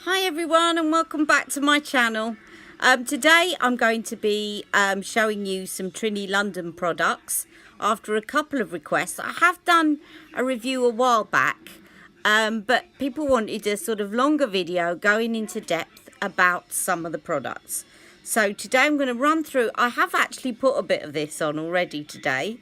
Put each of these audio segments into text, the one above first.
Hi everyone and welcome back to my channel. Today I'm going to be showing you some Trinny London products after a couple of requests. I have done a review a while back, but people wanted a sort of longer video going into depth about some of the products. So today I'm going to run through. I have actually put a bit of this on already today,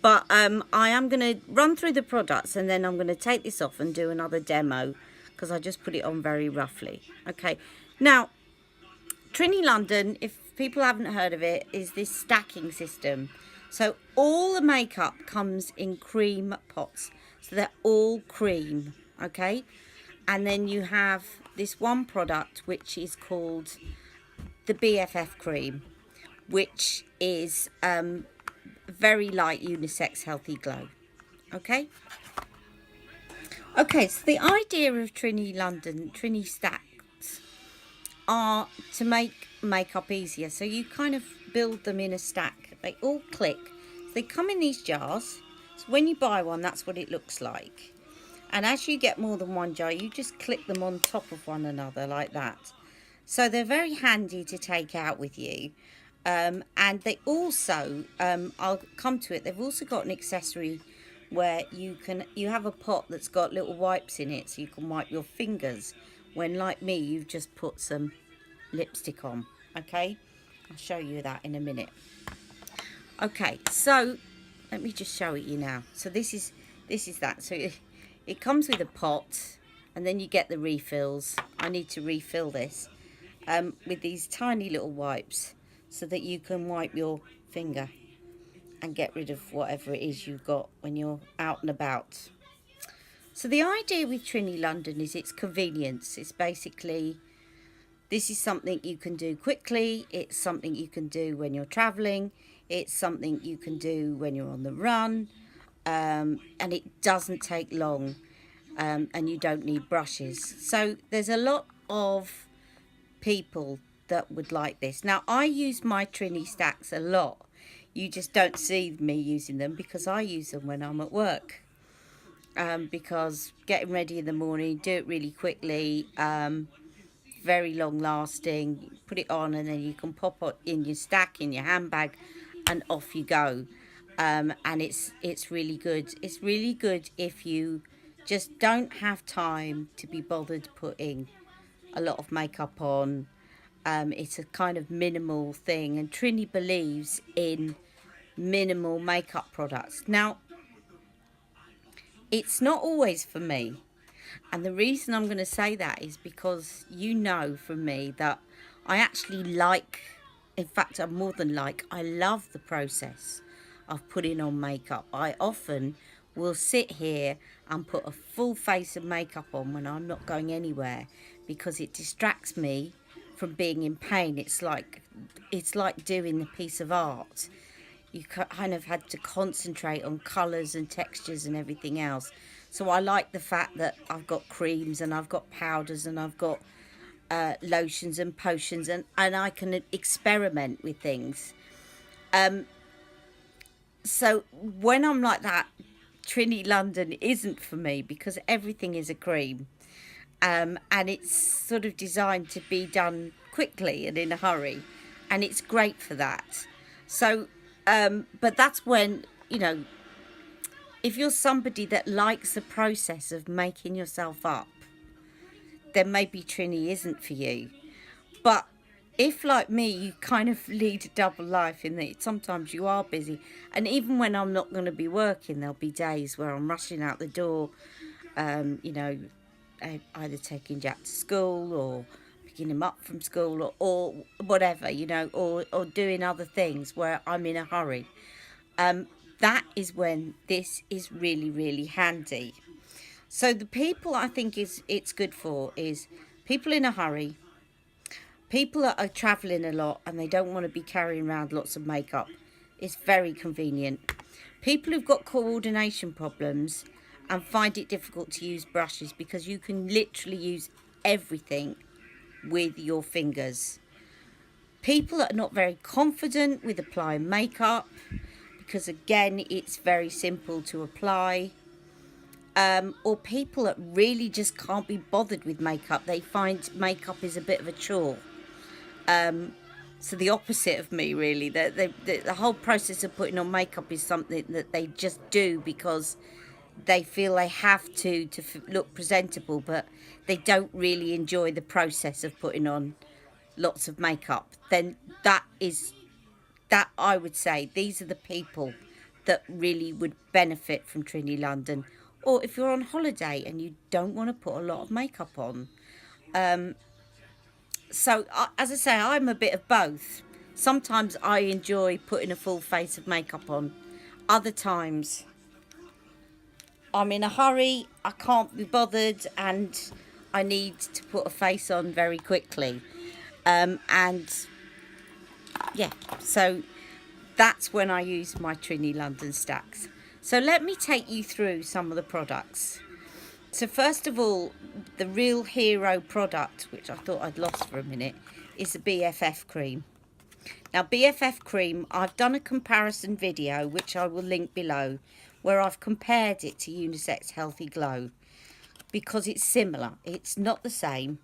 but I am going to run through the products and then I'm going to take this off and do another demo, because I just put it on very roughly. Okay, now Trinny London, if people haven't heard of it, is this stacking system. So all the makeup comes in cream pots, so they're all cream, okay? And then you have this one product which is called the BFF cream, which is very light unisex healthy glow. Okay, so the idea of Trinny London, Trinny stacks, are to make makeup easier. So you kind of build them in a stack. They all click. So they come in these jars. So when you buy one, that's what it looks like. And as you get more than one jar, you just click them on top of one another like that. So they're very handy to take out with you. And they also, I'll come to it, they've also got an accessory where you have a pot that's got little wipes in it, so you can wipe your fingers when, like me, you've just put some lipstick on. Okay, I'll show you that in a minute. Okay, so let me just show it you now. So this is that. So it comes with a pot, and then you get the refills. I need to refill this with these tiny little wipes, so that you can wipe your finger and get rid of whatever it is you've got when you're out and about. So the idea with Trinny London is its convenience. It's basically, this is something you can do quickly. It's something you can do when you're traveling. It's something you can do when you're on the run. And it doesn't take long, and you don't need brushes. So there's a lot of people that would like this. Now, I use my Trinny stacks a lot. You just don't see me using them because I use them when I'm at work. Because getting ready in the morning, do it really quickly, very long lasting, put it on and then you can pop it in your stack, in your handbag, and off you go. And it's really good. It's really good if you just don't have time to be bothered putting a lot of makeup on. It's a kind of minimal thing, and Trini believes in minimal makeup products. Now, it's not always for me, and the reason I'm going to say that is because you know from me that I actually like, in fact I'm more than like, I love the process of putting on makeup. I often will sit here and put a full face of makeup on when I'm not going anywhere, because it distracts me from being in pain. It's like doing a piece of art. You kind of had to concentrate on colours and textures and everything else. So I like the fact that I've got creams and I've got powders and I've got lotions and potions, and I can experiment with things. So when I'm like that, Trinny London isn't for me, because everything is a cream. And it's sort of designed to be done quickly and in a hurry, and it's great for that. So but that's when, you know, if you're somebody that likes the process of making yourself up, then maybe Trini isn't for you. But if, like me, you kind of lead a double life in that sometimes you are busy, and even when I'm not going to be working, there'll be days where I'm rushing out the door, you know, either taking Jack to school or picking him up from school, or whatever, you know, or doing other things where I'm in a hurry. That is when this is really, really handy. So the people I think it's good for is people in a hurry, people that are travelling a lot and they don't want to be carrying around lots of makeup. It's very convenient. People who've got coordination problems and find it difficult to use brushes, because you can literally use everything with your fingers. People that are not very confident with applying makeup, because again it's very simple to apply. or people that really just can't be bothered with makeup. They find makeup is a bit of a chore. So the opposite of me, really. The whole process of putting on makeup is something that they just do because they feel they have to look presentable, but they don't really enjoy the process of putting on lots of makeup. Then that I would say these are the people that really would benefit from Trinny London. Or if you're on holiday and you don't want to put a lot of makeup on. So as I say, I'm a bit of both. Sometimes I enjoy putting a full face of makeup on. Other times I'm in a hurry, I can't be bothered, and I need to put a face on very quickly. And yeah, so that's when I use my Trini London stacks. So let me take you through some of the products. So first of all, the real hero product, which I thought I'd lost for a minute, is the BFF cream. Now BFF cream, I've done a comparison video, which I will link below, where I've compared it to Unisex Healthy Glow, because it's similar. It's not the same,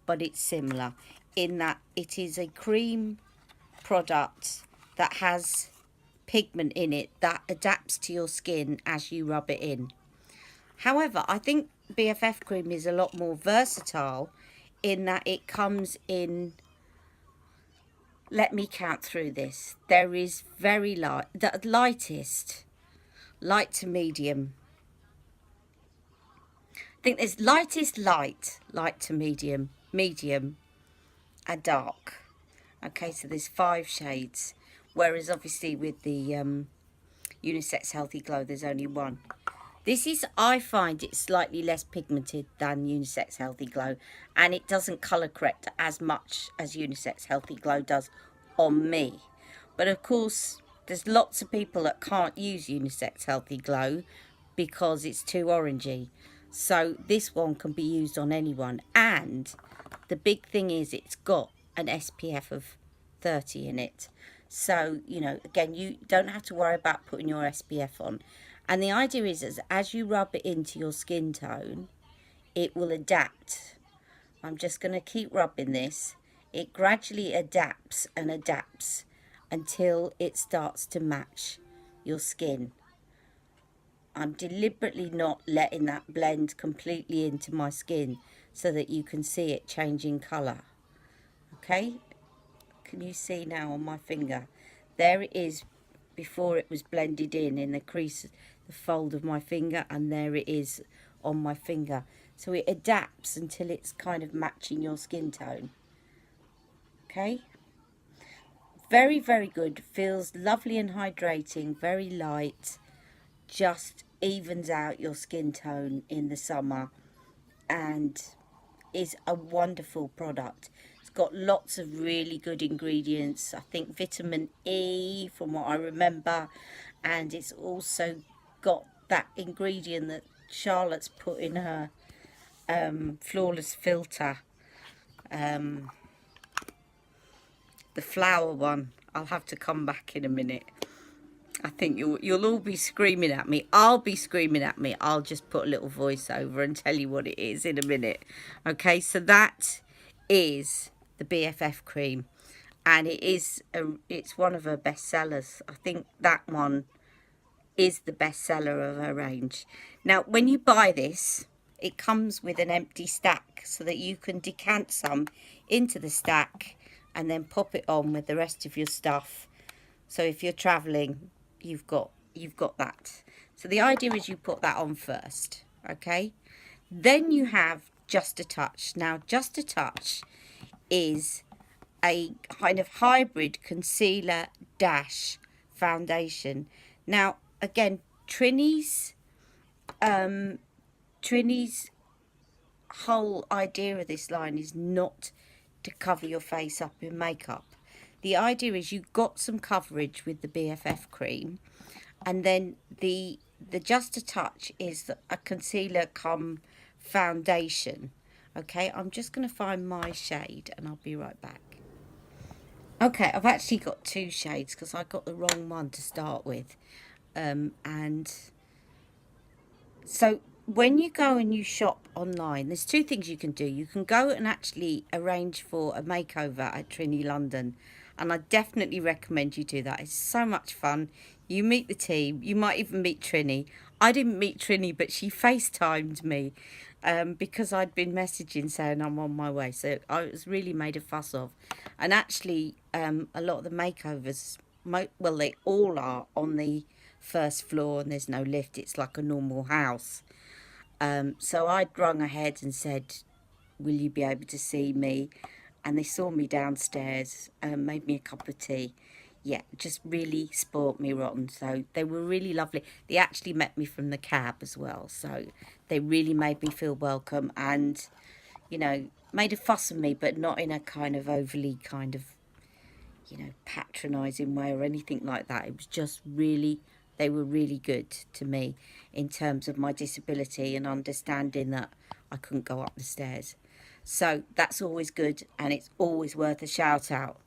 but it's similar in that it is a cream product that has pigment in it that adapts to your skin as you rub it in. However, I think BFF cream is a lot more versatile in that it comes in, let me count through this. There is very light, the lightest, light to medium. I think there's lightest light, light to medium, medium and dark. Okay, so there's 5 shades, whereas obviously with the Unisex Healthy Glow there's only 1. This is, I find it slightly less pigmented than Unisex Healthy Glow, and it doesn't colour correct as much as Unisex Healthy Glow does on me. But of course, there's lots of people that can't use Unisex Healthy Glow because it's too orangey. So this one can be used on anyone. And the big thing is it's got an SPF of 30 in it. So, you know, again, you don't have to worry about putting your SPF on. And the idea is as you rub it into your skin tone, it will adapt. I'm just going to keep rubbing this. It gradually adapts and adapts until it starts to match your skin. I'm deliberately not letting that blend completely into my skin so that you can see it changing colour. Okay? Can you see now on my finger? There it is before it was blended in the crease, the fold of my finger, and there it is on my finger. So it adapts until it's kind of matching your skin tone. Okay? Very, very good. Feels lovely and hydrating, very light. Just evens out your skin tone in the summer and is a wonderful product. It's got lots of really good ingredients. I think vitamin E from what I remember, and it's also got that ingredient that Charlotte's put in her flawless filter, the flower one. I'll have to come back in a minute. I think you'll all be screaming at me. I'll be screaming at me. I'll just put a little voice over and tell you what it is in a minute. Okay, so that is the BFF cream, and it's one of her best sellers. I think that one is the best seller of her range. Now, when you buy this, it comes with an empty stack so that you can decant some into the stack and then pop it on with the rest of your stuff. So if you're traveling, you've got that. So the idea is you put that on first, okay? Then you have Just a Touch. Now, Just a Touch is a kind of hybrid concealer dash foundation. Now, again, Trini's whole idea of this line is not to cover your face up in makeup. The idea is you've got some coverage with the BFF cream, and then the Just a Touch is a concealer come foundation. Okay, I'm just going to find my shade and I'll be right back. Okay, I've actually got 2 shades because I got the wrong one to start with. And so when you go and you shop online, there's two things you can do. You can go and actually arrange for a makeover at Trinny London, and I definitely recommend you do that. It's so much fun. You meet the team. You might even meet Trini. I didn't meet Trini, but she FaceTimed me because I'd been messaging saying I'm on my way. So I was really made a fuss of. And actually, a lot of the makeovers, well, they all are on the first floor and there's no lift. It's like a normal house. So I'd rung ahead and said, will you be able to see me? And they saw me downstairs, made me a cup of tea. Yeah, just really spoilt me rotten. So they were really lovely. They actually met me from the cab as well. So they really made me feel welcome and, you know, made a fuss of me, but not in a kind of overly kind of, you know, patronising way or anything like that. It was just really, they were really good to me in terms of my disability and understanding that I couldn't go up the stairs. So that's always good, and it's always worth a shout out.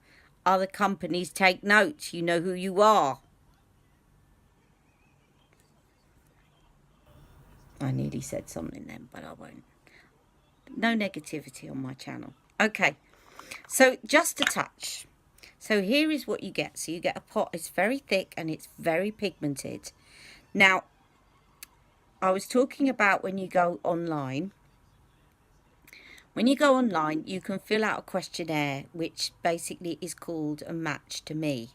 Other companies, take note. You know who you are. I nearly said something then, but I won't. No negativity on my channel. Okay, so just a touch. So here is what you get. So you get a pot. It's very thick and it's very pigmented. Now, I was talking about when you go online. When you go online, you can fill out a questionnaire, which basically is called a match to me.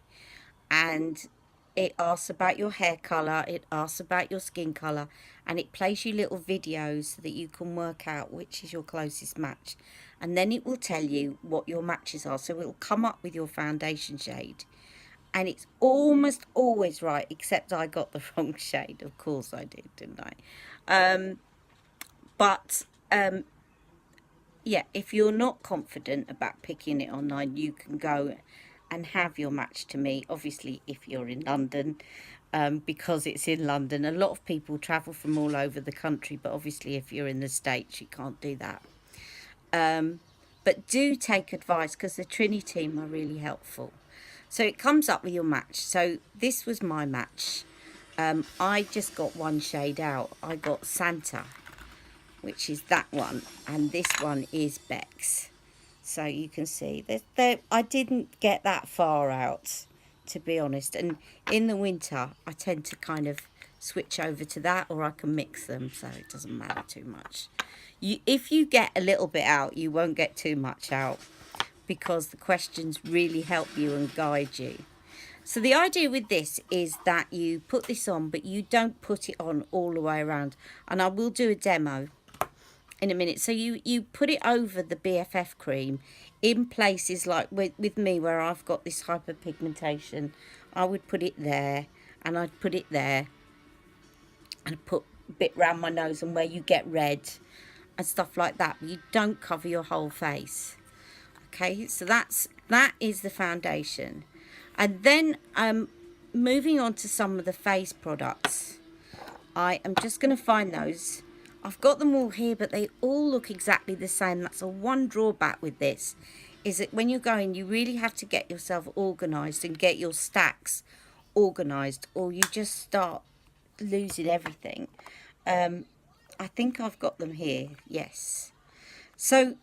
And it asks about your hair colour, it asks about your skin colour, and it plays you little videos so that you can work out which is your closest match. And then it will tell you what your matches are. So it will come up with your foundation shade. And it's almost always right, except I got the wrong shade. Of course I did, didn't I? Yeah, if you're not confident about picking it online, you can go and have your match to me. Obviously, if you're in London, because it's in London. A lot of people travel from all over the country, but obviously if you're in the States, you can't do that. But do take advice because the Trini team are really helpful. So it comes up with your match. So this was my match. I just got one shade out. I got Santa, which is that one, and this one is Bex. So you can see that I didn't get that far out, to be honest. And in the winter, I tend to kind of switch over to that, or I can mix them, so it doesn't matter too much. If you get a little bit out, you won't get too much out because the questions really help you and guide you. So the idea with this is that you put this on, but you don't put it on all the way around. And I will do a demo in a minute. So you put it over the BFF cream in places like with me where I've got this hyperpigmentation. I would put it there, and I'd put it there, and put a bit round my nose and where you get red and stuff like that. But you don't cover your whole face. Okay, so that is the foundation. And then moving on to some of the face products. I am just going to find those. I've got them all here, but they all look exactly the same. That's a one drawback with this, is that when you're going, you really have to get yourself organised and get your stacks organised, or you just start losing everything. I think I've got them here, yes. So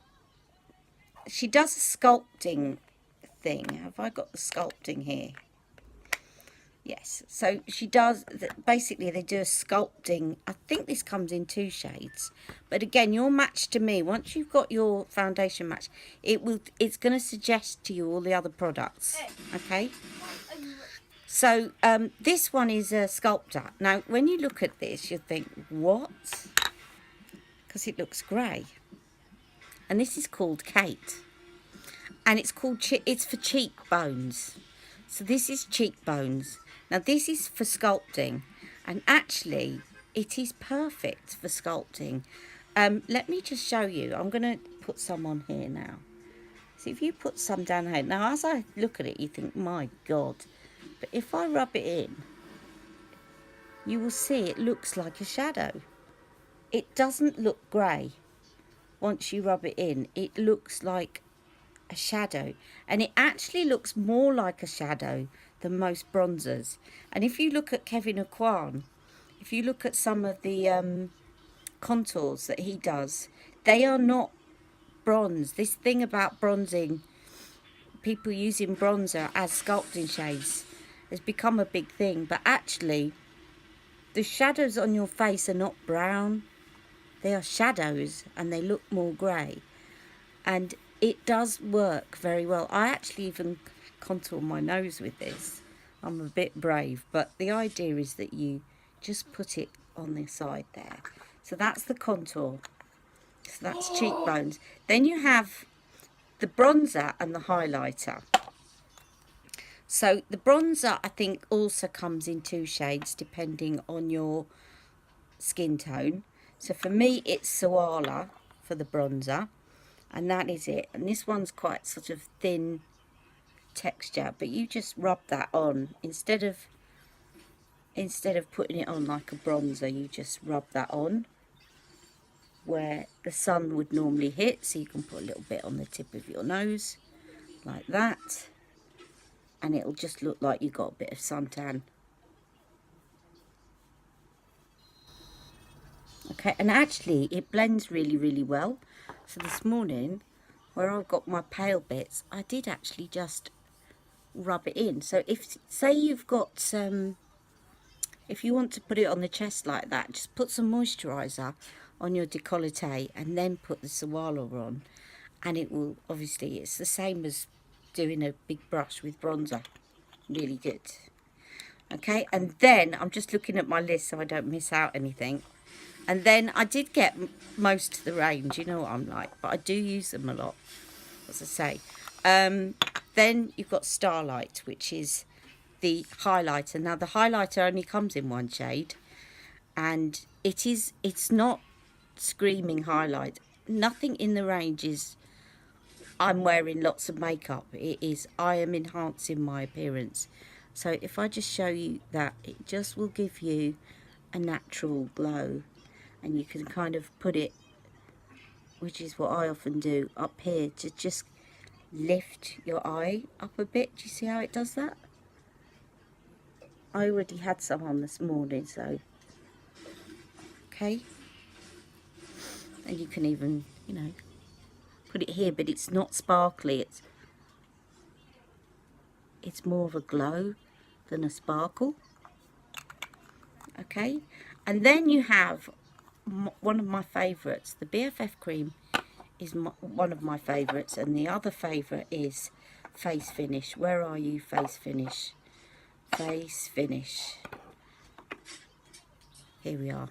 she does a sculpting thing. Have I got the sculpting here? Yes, so she does, basically they do a sculpting. I think this comes in 2 shades. But again, your match to me, once you've got your foundation match, it's going to suggest to you all the other products, okay? So this one is a sculptor. Now, when you look at this, you think, what? Because it looks grey. And this is called Kate. And it's called, it's for cheekbones. So this is cheekbones. Now this is for sculpting, and actually it is perfect for sculpting. Let me just show you. I'm going to put some on here now. So if you put some down here, now as I look at it, you think, my God. But if I rub it in, you will see it looks like a shadow. It doesn't look grey. Once you rub it in, it looks like a shadow, and it actually looks more like a shadow than most bronzers. And if you look at Kevyn Aucoin, if you look at some of the contours that he does, they are not bronze. This thing about bronzing, people using bronzer as sculpting shades, has become a big thing. But actually, the shadows on your face are not brown. They are shadows and they look more grey. And it does work very well. I actually even contour my nose with this. I'm a bit brave, but the idea is that you just put it on the side there. So that's the contour. So that's cheekbones. Then you have the bronzer and the highlighter. So the bronzer, I think, also comes in 2 shades depending on your skin tone. So for me, it's Sawala for the bronzer, and that is it. And this one's quite sort of thin texture, but you just rub that on instead of putting it on like a bronzer. You just rub that on where the sun would normally hit, so you can put a little bit on the tip of your nose like that, and it'll just look like you got a bit of suntan. Okay, and actually it blends really well. So this morning, where I've got my pale bits, I did actually just rub it in. So if, say you've got some, if you want to put it on the chest like that, just put some moisturiser on your décolleté and then put the Sawala on, and it will, obviously it's the same as doing a big brush with bronzer. Really good. Okay, and then I'm just looking at my list so I don't miss out anything. And then I did get most of the range, you know what I'm like, but I do use them a lot, as I say. Then you've got Starlight, which is the highlighter. Now the highlighter only comes in 1 shade, and it's not screaming highlight. Nothing in the range is I'm wearing lots of makeup. It is I am enhancing my appearance. So if I just show you that, it just will give you a natural glow. And you can kind of put it, which is what I often do, up here to just lift your eye up a bit. Do you see how it does that? I already had some on this morning, so okay. And you can even, you know, put it here, but it's not sparkly. It's more of a glow than a sparkle. Okay, and then you have one of my favourites. The BFF cream is one of my favourites, and the other favourite is Face Finish. Where are you, Face Finish? Face Finish. Here we are.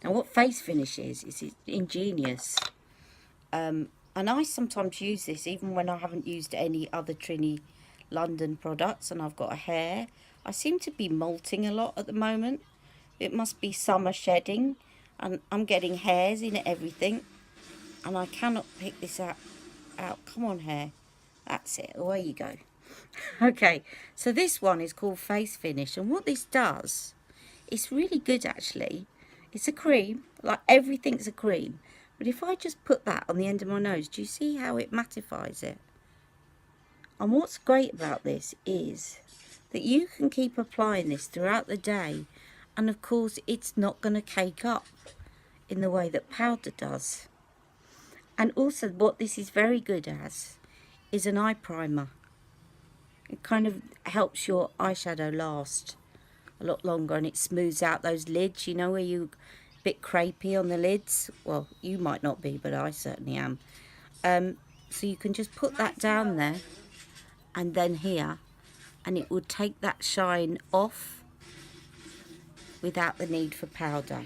Now what Face Finish is it's ingenious. And I sometimes use this even when I haven't used any other Trinny London products and I've got a hair. I seem to be molting a lot at the moment. It must be summer shedding, and I'm getting hairs in everything, and I cannot pick this out. Come on, hair. That's it. Away you go. Okay, so this one is called Face Finish, and what this does, it's really good actually. It's a cream, like everything's a cream, but if I just put that on the end of my nose, do you see how it mattifies it? And what's great about this is that you can keep applying this throughout the day, and of course it's not going to cake up in the way that powder does. And also what this is very good as is an eye primer. It kind of helps your eyeshadow last a lot longer, and it smooths out those lids, you know, where you're a bit crepey on the lids. Well, you might not be, but I certainly am. So you can just put that down there and then here, and it will take that shine off without the need for powder.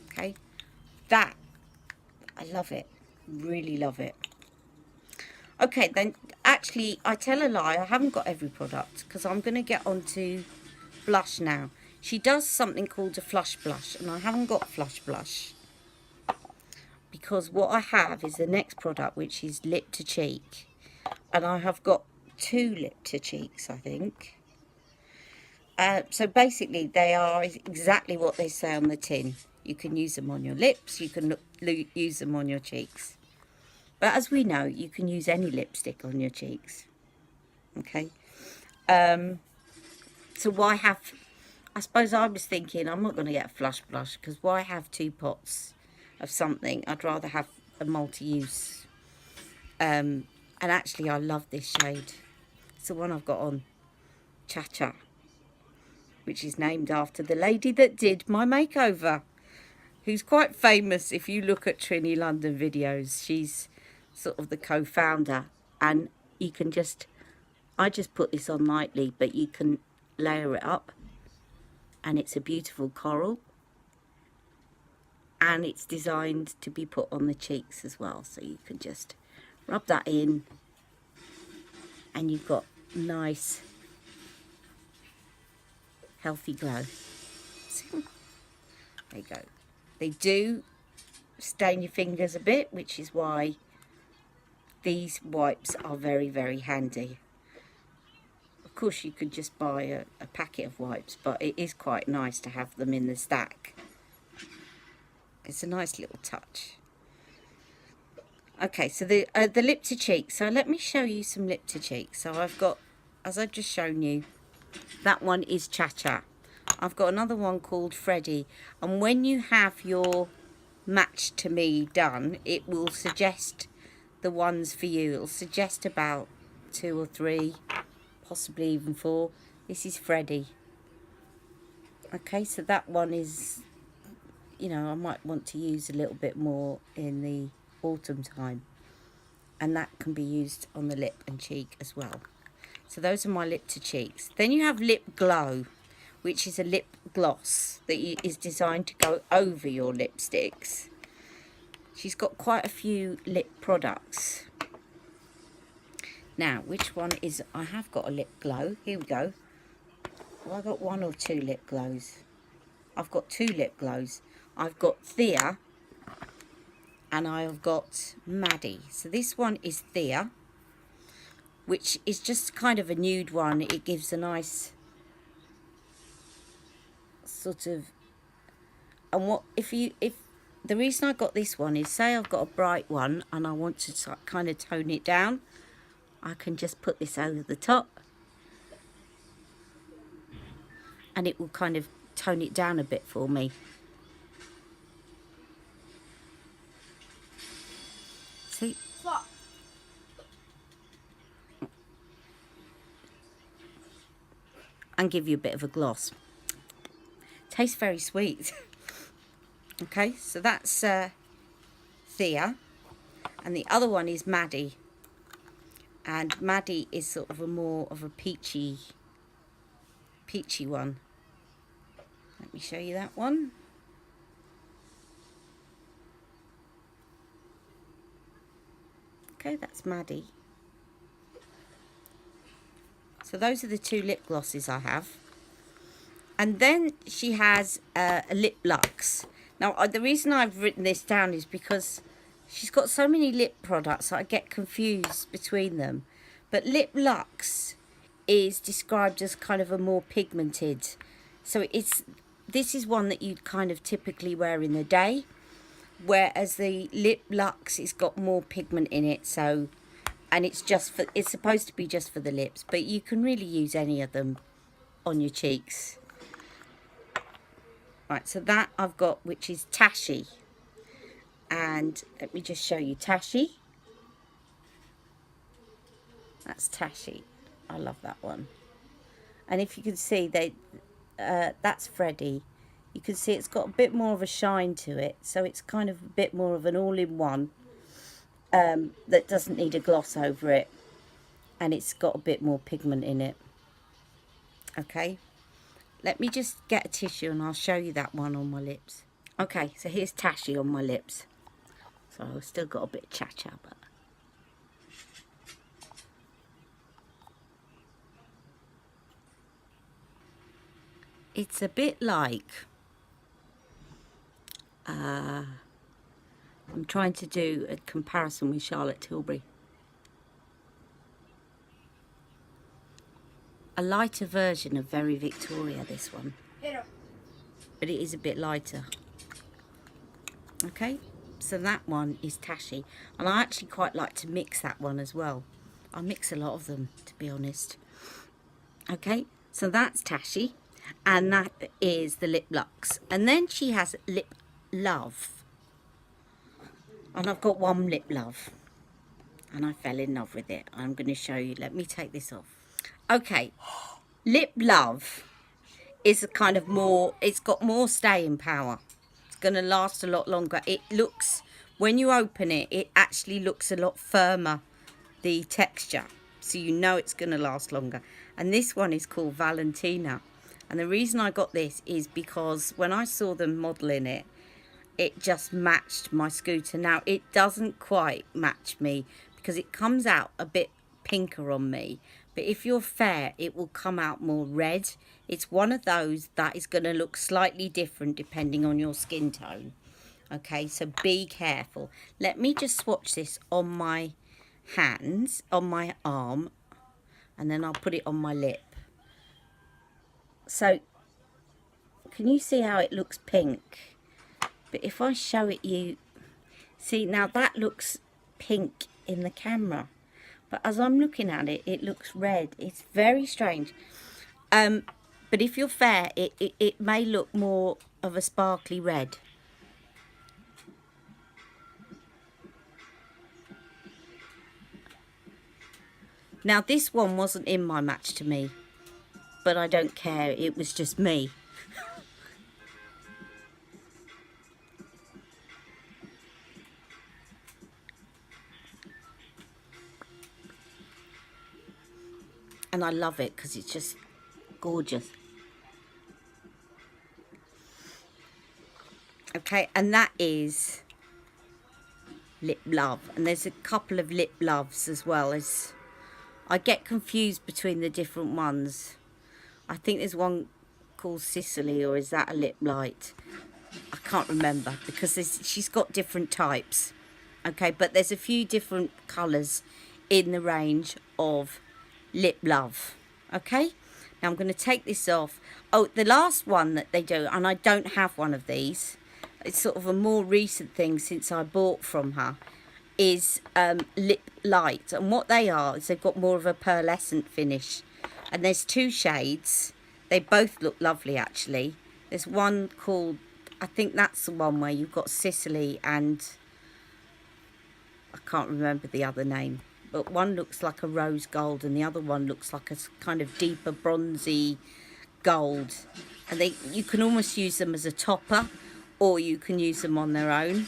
Okay, that, I love it, really love it. Okay, then actually I tell a lie, I haven't got every product because I'm going to get on to blush now. She does something called a flush blush, and I haven't got flush blush because what I have is the next product, which is lip to cheek, and I have got 2 lip to cheeks, I think. So basically they are exactly what they say on the tin. You can use them on your lips, you can use them on your cheeks, but as we know, you can use any lipstick on your cheeks. Okay, so I suppose I was thinking I'm not going to get a flush blush, because why have two pots of something? I'd rather have a multi-use. And actually I love this shade. It's the one I've got on, Cha-Cha, which is named after the lady that did my makeover, who's quite famous if you look at Trinny London videos. She's sort of the co-founder, and you can just, I just put this on lightly, but you can layer it up, and it's a beautiful coral, and it's designed to be put on the cheeks as well, so you can just rub that in and you've got nice healthy glow. There you go. They do stain your fingers a bit, which is why these wipes are very, very handy. Of course you could just buy a packet of wipes, but it is quite nice to have them in the stack. It's a nice little touch. Okay, so the lip to cheek. So let me show you some lip to cheek. So I've got, as I've just shown you, that one is Cha-Cha. I've got another one called Freddy. And when you have your match to me done, it will suggest the ones for you. It'll suggest about 2 or 3, possibly even 4. This is Freddy. Okay, so that one is, you know, I might want to use a little bit more in the autumn time, and that can be used on the lip and cheek as well. So those are my lip to cheeks. Then you have Lip Glow, which is a lip gloss that is designed to go over your lipsticks. She's got quite a few lip products. Now, which one is, I have got a lip glow. Here we go. Have I got 1 or 2 lip glows? I've got 2 lip glows. I've got Thea and I've got Maddie. So this one is Thea, which is just kind of a nude one. It gives a nice sort of, and what if the reason I got this one is, say I've got a bright one and I want to kind of tone it down, I can just put this over the top and it will kind of tone it down a bit for me. See? And give you a bit of a gloss. Tastes very sweet. Okay, so that's Thea, and the other one is Maddie, and Maddie is sort of a more of a peachy one. Let me show you that one. Okay, that's Maddie. So those are the 2 lip glosses I have. And then she has a lip luxe. Now, the reason I've written this down is because she's got so many lip products that I get confused between them. But lip luxe is described as kind of a more pigmented. So this is one that you'd kind of typically wear in the day, whereas the lip luxe has got more pigment in it. So, and it's supposed to be just for the lips, but you can really use any of them on your cheeks. Right, so that I've got, which is Tashi. And let me just show you Tashi. That's Tashi. I love that one. And if you can see, that's Freddy. You can see it's got a bit more of a shine to it. So it's kind of a bit more of an all-in-one that doesn't need a gloss over it. And it's got a bit more pigment in it. Okay. Let me just get a tissue and I'll show you that one on my lips. Okay, so here's Tashi on my lips. So I've still got a bit of Cha-Cha, but... it's a bit like... I'm trying to do a comparison with Charlotte Tilbury. A lighter version of Very Victoria, this one. But it is a bit lighter. Okay, so that one is Tashi. And I actually quite like to mix that one as well. I mix a lot of them, to be honest. Okay, so that's Tashi. and that is the Lip Luxe. And then she has Lip Love, and I've got one Lip Love, and I fell in love with it. I'm going to show you. Let me take this off. Okay, Lip Love is a kind of more, it's got more staying power. It's going to last a lot longer. It looks, when you open it, it actually looks a lot firmer, the texture, so you know it's going to last longer. And this one is called Valentina, and the reason I got this is because when I saw them modeling it, it just matched my scooter. Now it doesn't quite match me because it comes out a bit pinker on me, but if you're fair it will come out more red. It's one of those that is going to look slightly different depending on your skin tone. Okay, so be careful. Let me just swatch this on my hands, on my arm, and then I'll put it on my lip. So can you see how it looks pink? But if I show it you, see, now that looks pink in the camera, but as I'm looking at it, it looks red. It's very strange. But if you're fair, it may look more of a sparkly red. Now this one wasn't in my match to me, but I don't care, it was just me. And I love it because it's just gorgeous. Okay, and that is Lip Love. And there's a couple of Lip Loves as well. As I get confused between the different ones. I think there's one called Sicily, or is that a Lip Light? I can't remember because she's got different types. Okay, but there's a few different colours in the range of Lip Love. Okay, now I'm going to take this off. Oh, the last one that they do, and I don't have one of these, it's sort of a more recent thing since I bought from her, is Lip Light. And what they are is they've got more of a pearlescent finish, and there's two shades. They both look lovely actually. There's one called, I think that's the one where you've got Sicily, and I can't remember the other name, but one looks like a rose gold and the other one looks like a kind of deeper bronzy gold. And you can almost use them as a topper, or you can use them on their own.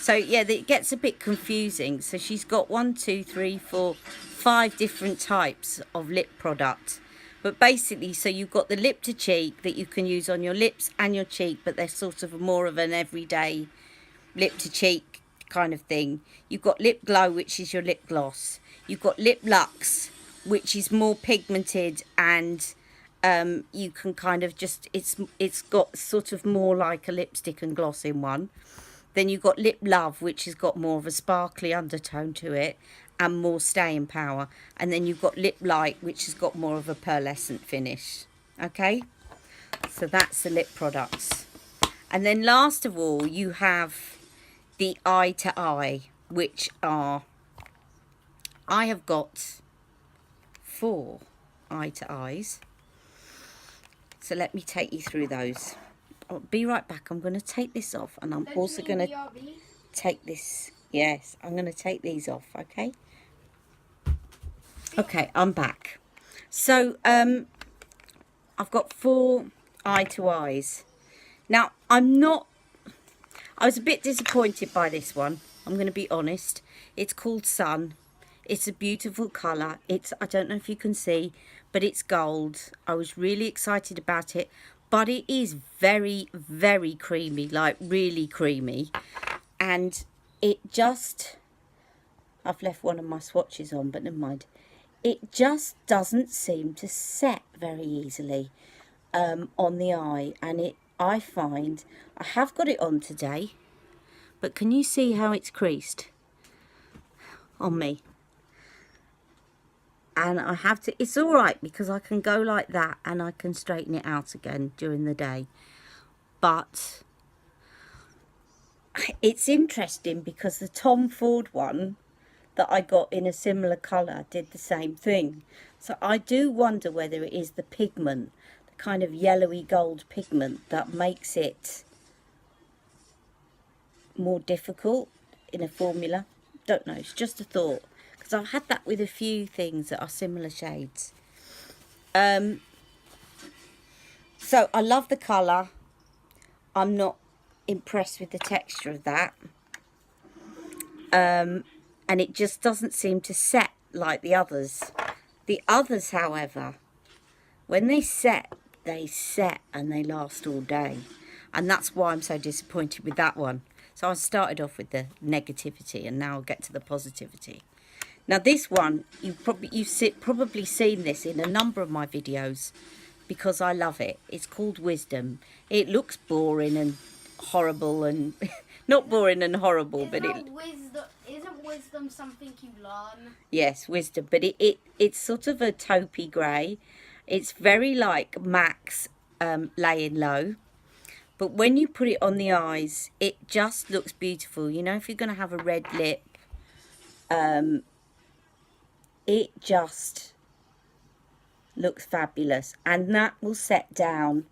So yeah, it gets a bit confusing. So she's got 1, 2, 3, 4, 5 different types of lip product. But basically, so you've got the lip to cheek that you can use on your lips and your cheek, but they're sort of more of an everyday lip to cheek kind of thing. You've got Lip Glow, which is your lip gloss. You've got Lip Luxe, which is more pigmented, and you can kind of just, it's got sort of more like a lipstick and gloss in one. Then you've got Lip Love, which has got more of a sparkly undertone to it and more staying power. And then you've got Lip Light, which has got more of a pearlescent finish. Okay, so that's the lip products. And then last of all, you have the Eye to Eye, which are, I have got 4 Eye to Eyes. So let me take you through those. I'll be right back. I'm going to take this off, and I'm also going to take this. Yes, I'm going to take these off, okay? Okay, I'm back. So I've got 4 Eye to Eyes. Now, I was a bit disappointed by this one. I'm going to be honest. It's called Sun. It's a beautiful colour. I don't know if you can see, but it's gold. I was really excited about it, but it is very, very creamy, like really creamy. And it just, I've left one of my swatches on, but never mind. It just doesn't seem to set very easily on the eye. And I find, I have got it on today, but can you see how it's creased on me? And I have to, it's all right because I can go like that and I can straighten it out again during the day. But it's interesting because the Tom Ford one that I got in a similar colour did the same thing. So I do wonder whether it is the pigment that kind of yellowy gold pigment that makes it more difficult in a formula. Don't know, it's just a thought, because I've had that with a few things that are similar shades. So I love the colour. I'm not impressed with the texture of that. And it just doesn't seem to set like the others. The others, however, when they set and they last all day. And that's why I'm so disappointed with that one. So I started off with the negativity and now I'll get to the positivity. Now this one, you've probably seen this in a number of my videos because I love it. It's called Wisdom. It looks boring and horrible and... not boring and horrible, but it... Isn't wisdom something you learn? Yes, wisdom. But it's sort of a taupey grey. It's very like MAC's Laying Low. But when you put it on the eyes, it just looks beautiful. You know, if you're going to have a red lip, it just looks fabulous. And that will set down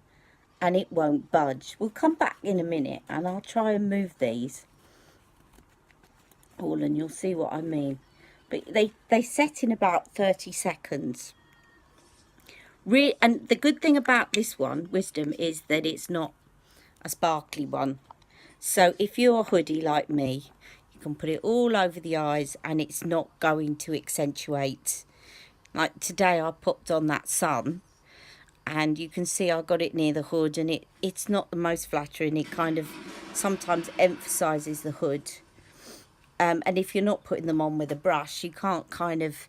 and it won't budge. We'll come back in a minute and I'll try and move these all and you'll see what I mean. But they set in about 30 seconds. And the good thing about this one, Wisdom, is that it's not a sparkly one. So if you're a hoodie like me, you can put it all over the eyes and it's not going to accentuate. Like today I popped on that sun and you can see I got it near the hood and it's not the most flattering. It kind of sometimes emphasises the hood. And if you're not putting them on with a brush, you can't kind of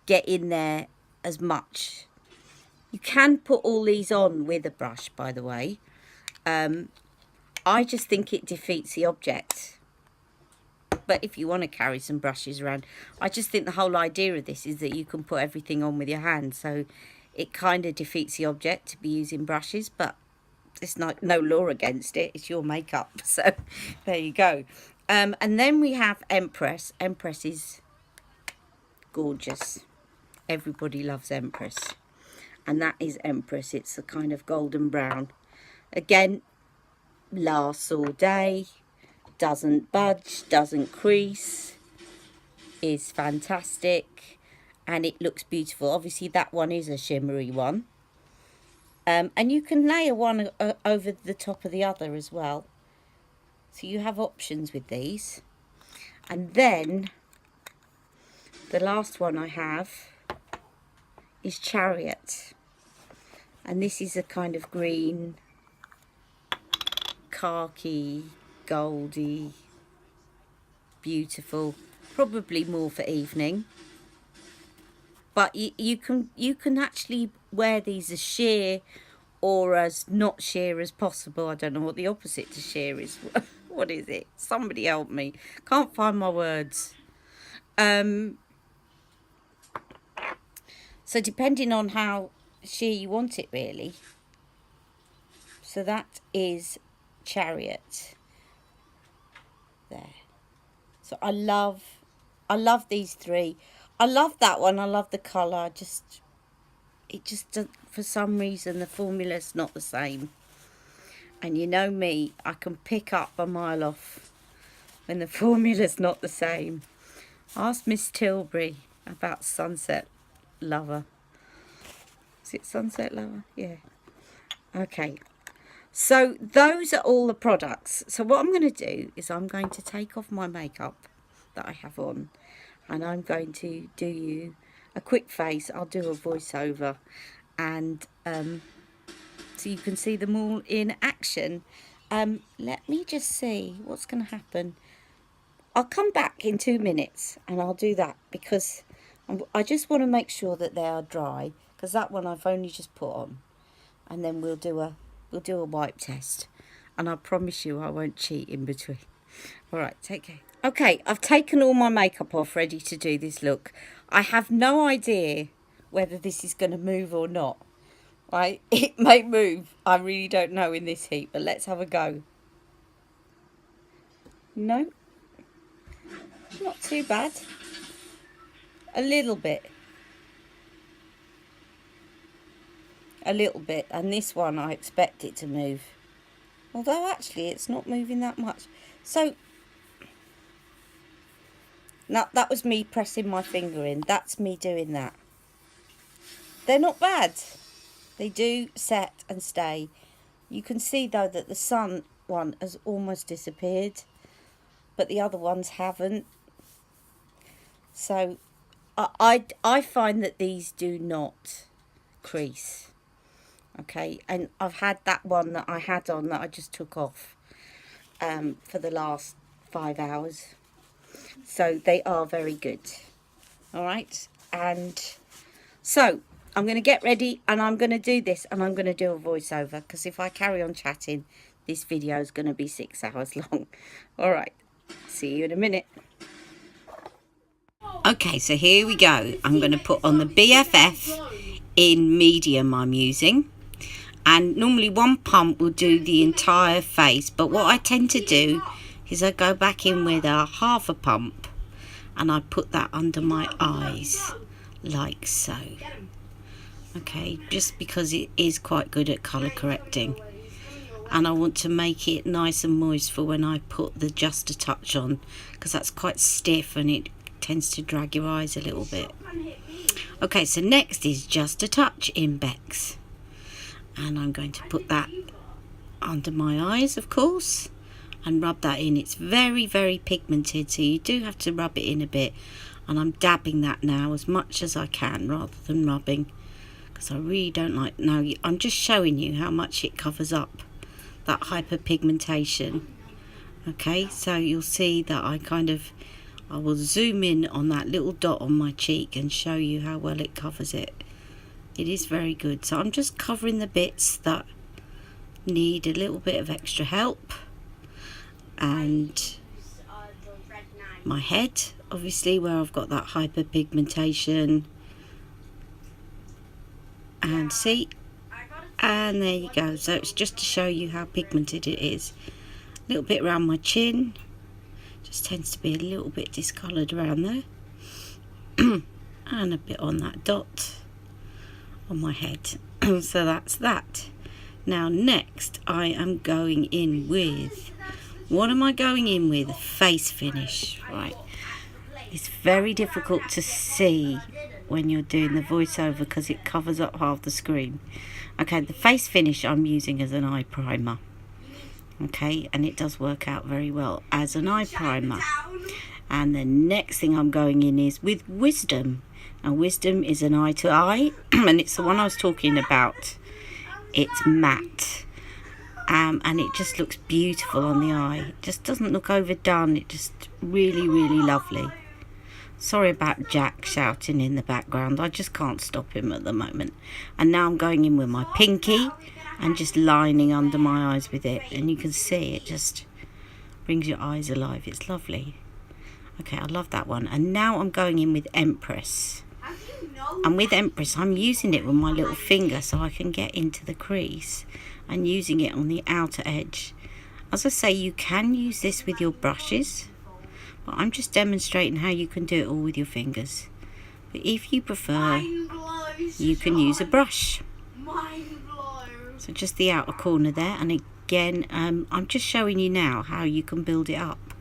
get in there as much. You can put all these on with a brush, by the way. I just think it defeats the object. But if you want to carry some brushes around, I just think the whole idea of this is that you can put everything on with your hand. So it kind of defeats the object to be using brushes, but it's no law against it. It's your makeup. So there you go. And then we have Empress. Empress is gorgeous. Everybody loves Empress. And that is Empress. It's a kind of golden brown. Again, lasts all day, doesn't budge, doesn't crease, is fantastic, and it looks beautiful. Obviously that one is a shimmery one. And you can layer one over the top of the other as well. So you have options with these. And then the last one I have is Chariot. And this is a kind of green, khaki, goldy, beautiful. Probably more for evening. But you can actually wear these as sheer or as not sheer as possible. I don't know what the opposite to sheer is. What is it? Somebody help me. Can't find my words. So depending on how sheer you want it, really. So that is Chariot. There. So I love these three. I love that one. I love the colour. It just doesn't, for some reason the formula's not the same. And you know me, I can pick up a mile off when the formula's not the same. Ask Miss Tilbury about Sunset Lover. Is it Sunset Lover? Yeah. Okay. So those are all the products. So what I'm going to do is I'm going to take off my makeup that I have on. And I'm going to do you a quick face. I'll do a voiceover. And so you can see them all in action. Let me just see what's going to happen. I'll come back in 2 minutes and I'll do that because I just want to make sure that they are dry. Because that one I've only just put on. And then we'll do a wipe test. And I promise you I won't cheat in between. All right, take care. Okay, I've taken all my makeup off, ready to do this look. I have no idea whether this is going to move or not. Right, it may move. I really don't know in this heat, but let's have a go. No, not too bad. A little bit. a little bit, and this one I expect it to move. Although actually it's not moving that much. So now that was me pressing my finger in. That's me doing that. They're not bad. They do set and stay. You can see though that the sun one has almost disappeared, but the other ones haven't. So I find that these do not crease. Okay, and I've had that one that I had on that I just took off for the last 5 hours. So they are very good. All right, and so I'm going to get ready and I'm going to do this, and I'm going to do a voiceover, because if I carry on chatting, this video is going to be 6 hours long. All right, see you in a minute. Okay, so here we go. I'm going to put on the BFF in medium I'm using. And normally one pump will do the entire face, but what I tend to do is I go back in with a half a pump and I put that under my eyes like so. Okay, just because it is quite good at colour correcting, and I want to make it nice and moist for when I put the Just a Touch on, because that's quite stiff and it tends to drag your eyes a little bit. Okay, so next is Just a Touch in Bex. And I'm going to put that under my eyes, of course, and rub that in. It's very, very pigmented, so you do have to rub it in a bit. And I'm dabbing that now as much as I can rather than rubbing, because I really don't like... Now, I'm just showing you how much it covers up that hyperpigmentation. Okay, so you'll see that I will zoom in on that little dot on my cheek and show you how well it covers it. It is very good. So I'm just covering the bits that need a little bit of extra help, and my head, obviously, where I've got that hyperpigmentation, and see, and there you go. So it's just to show you how pigmented it is. A little bit around my chin, just tends to be a little bit discoloured around there, and a bit on that dot on my head. So that's that. Now next I am going in with, what am I going in with? Face finish, right? It's very difficult to see when you're doing the voiceover because it covers up half the screen. Okay, the face finish I'm using as an eye primer. Okay, and it does work out very well as an eye primer. And the next thing I'm going in is with Wisdom. And Wisdom is an eye to eye, and it's the one I was talking about. It's matte, and it just looks beautiful on the eye. It just doesn't look overdone. It just really, really lovely. Sorry about Jack shouting in the background. I just can't stop him at the moment. And now I'm going in with my pinky and just lining under my eyes with it, and you can see it just brings your eyes alive. It's lovely. Okay, I love that one. And now I'm going in with Empress. And with Empress, I'm using it with my little finger so I can get into the crease, and using it on the outer edge. As I say, you can use this with your brushes, but I'm just demonstrating how you can do it all with your fingers. But if you prefer, you can use a brush. So just the outer corner there, and again, I'm just showing you now how you can build it up.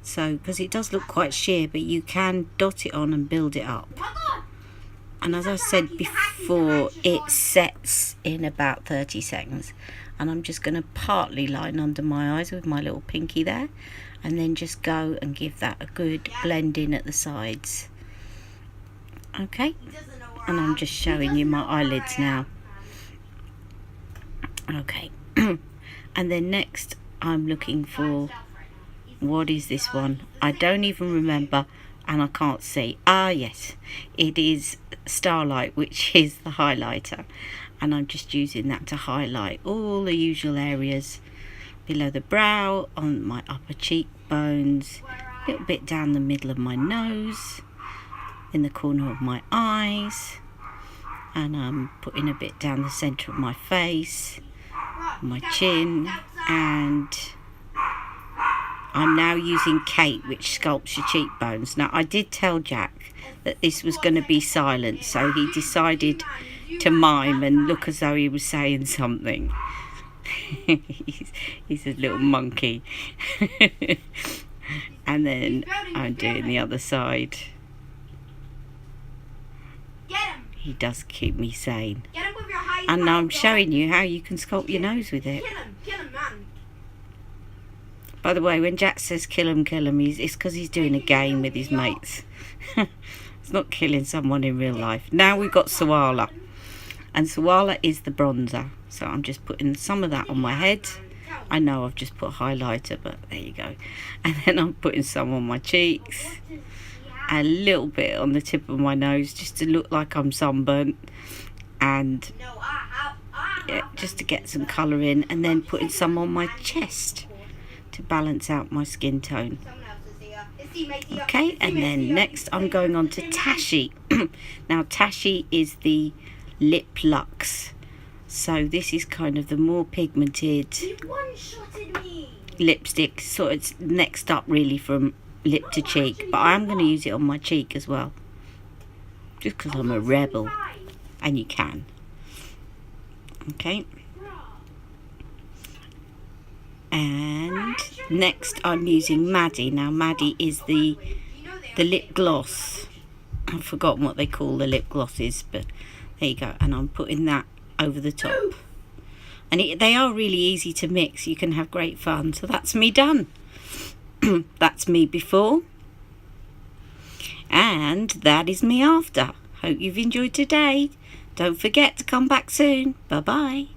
So, because it does look quite sheer, but you can dot it on and build it up. And as I said before, it sets in about 30 seconds. And I'm just going to partly line under my eyes with my little pinky there, and then just go and give that a good blend in at the sides. Okay, and I'm just showing you my eyelids now. Okay, and then next I'm looking for, what is this one? I don't even remember, and I can't see. Ah yes, it is Starlight, which is the highlighter, and I'm just using that to highlight all the usual areas below the brow, on my upper cheekbones, a little bit down the middle of my nose, in the corner of my eyes, and I'm putting a bit down the centre of my face, my chin, and I'm now using Kate, which sculpts your cheekbones. Now, I did tell Jack that this was going to be silent, so he decided to mime and look as though he was saying something. he's a little monkey. And then I'm doing the other side. He does keep me sane. And I'm showing you how you can sculpt your nose with it. Kill him, man. By the way, when Jack says kill him, it's because he's doing a game with his mates. It's not killing someone in real life. Now we've got Sawala. And Sawala is the bronzer. So I'm just putting some of that on my head. I know I've just put highlighter, but there you go. And then I'm putting some on my cheeks. A little bit on the tip of my nose, just to look like I'm sunburnt. And yeah, just to get some colour in. And then putting some on my chest to balance out my skin tone. Okay, and then next I'm going on to Tashi. Now Tashi is the Lip Luxe. So this is kind of the more pigmented lipstick. So it's next up really from lip to cheek. But I am going to use it on my cheek as well. Just because I'm a rebel. And you can. Okay. And next I'm using Maddie. Now Maddie is the lip gloss. I've forgotten what they call the lip glosses, but there you go. And I'm putting that over the top. And they are really easy to mix. You can have great fun. So that's me done. That's me before. And that is me after. Hope you've enjoyed today. Don't forget to come back soon. Bye-bye.